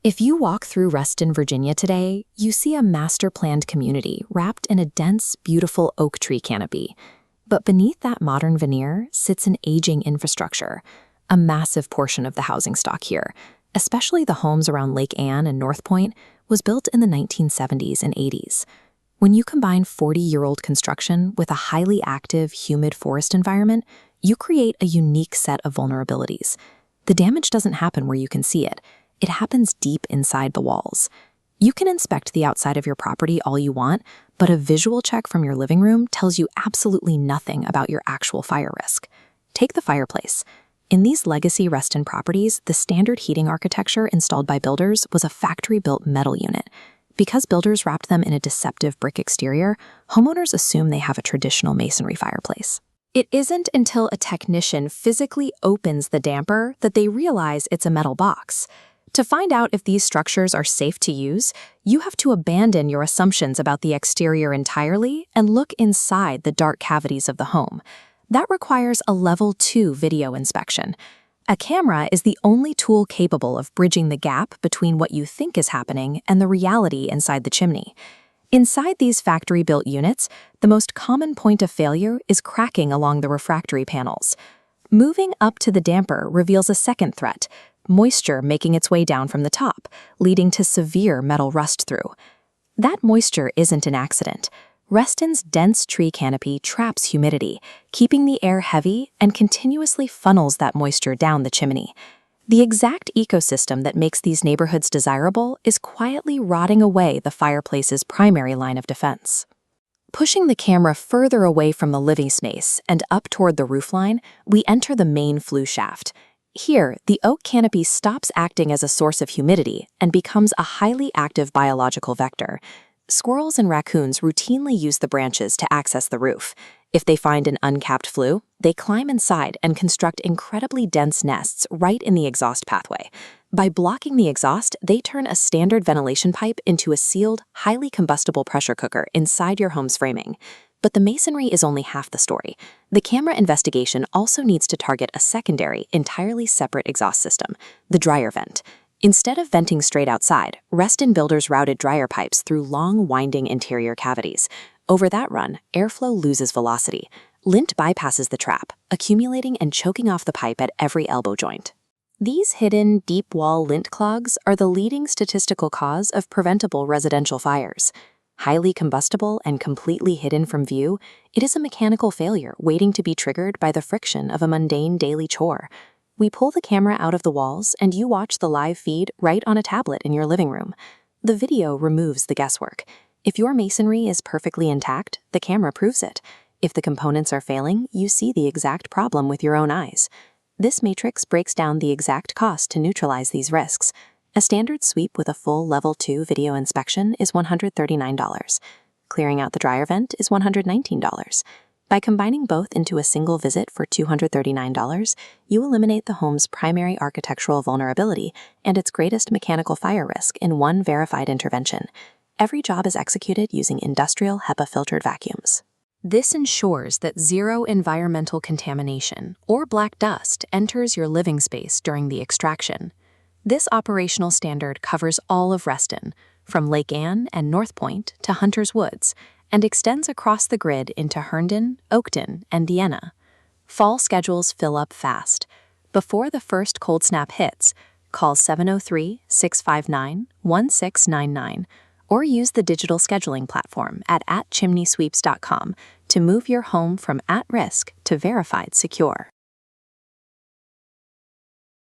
If you walk through Reston, Virginia today, you see a master-planned community wrapped in a dense, beautiful oak tree canopy. But beneath that modern veneer sits an aging infrastructure, a massive portion of the housing stock here, especially the homes around Lake Anne and North Point, was built in the 1970s and 80s. When you combine 40-year-old construction with a highly active, humid forest environment, you create a unique set of vulnerabilities. The damage doesn't happen where you can see it. It happens deep inside the walls. You can inspect the outside of your property all you want, but a visual check from your living room tells you absolutely nothing about your actual fire risk. Take the fireplace. In these legacy Reston properties, the standard heating architecture installed by builders was a factory-built metal unit. Because builders wrapped them in a deceptive brick exterior, homeowners assume they have a traditional masonry fireplace. It isn't until a technician physically opens the damper that they realize it's a metal box. To find out if these structures are safe to use, you have to abandon your assumptions about the exterior entirely and look inside the dark cavities of the home. That requires a Level 2 video inspection. A camera is the only tool capable of bridging the gap between what you think is happening and the reality inside the chimney. Inside these factory-built units, the most common point of failure is cracking along the refractory panels. Moving up to the damper reveals a second threat: moisture making its way down from the top, leading to severe metal rust through. That moisture isn't an accident. Reston's dense tree canopy traps humidity, keeping the air heavy and continuously funnels that moisture down the chimney. The exact ecosystem that makes these neighborhoods desirable is quietly rotting away the fireplace's primary line of defense. Pushing the camera further away from the living space and up toward the roofline, we enter the main flue shaft. Here, the oak canopy stops acting as a source of humidity and becomes a highly active biological vector. Squirrels and raccoons routinely use the branches to access the roof. If they find an uncapped flue, they climb inside and construct incredibly dense nests right in the exhaust pathway. By blocking the exhaust, they turn a standard ventilation pipe into a sealed, highly combustible pressure cooker inside your home's framing. But the masonry is only half the story. The camera investigation also needs to target a secondary, entirely separate exhaust system, the dryer vent. Instead of venting straight outside, Reston builders routed dryer pipes through long, winding interior cavities. Over that run, airflow loses velocity. Lint bypasses the trap, accumulating and choking off the pipe at every elbow joint. These hidden, deep-wall lint clogs are the leading statistical cause of preventable residential fires. Highly combustible and completely hidden from view, it is a mechanical failure waiting to be triggered by the friction of a mundane daily chore. We pull the camera out of the walls and you watch the live feed right on a tablet in your living room. The video removes the guesswork. If your masonry is perfectly intact, the camera proves it. If the components are failing, you see the exact problem with your own eyes. This matrix breaks down the exact cost to neutralize these risks. A standard sweep with a full Level 2 video inspection is $139. Clearing out the dryer vent is $119. By combining both into a single visit for $239, you eliminate the home's primary architectural vulnerability and its greatest mechanical fire risk in one verified intervention. Every job is executed using industrial HEPA filtered vacuums. This ensures that zero environmental contamination or black dust enters your living space during the extraction. This operational standard covers all of Reston, from Lake Anne and North Point to Hunter's Woods, and extends across the grid into Herndon, Oakton, and Deanna. Fall schedules fill up fast. Before the first cold snap hits, call 703-659-1699 or use the digital scheduling platform at chimneysweeps.com to move your home from at risk to verified secure.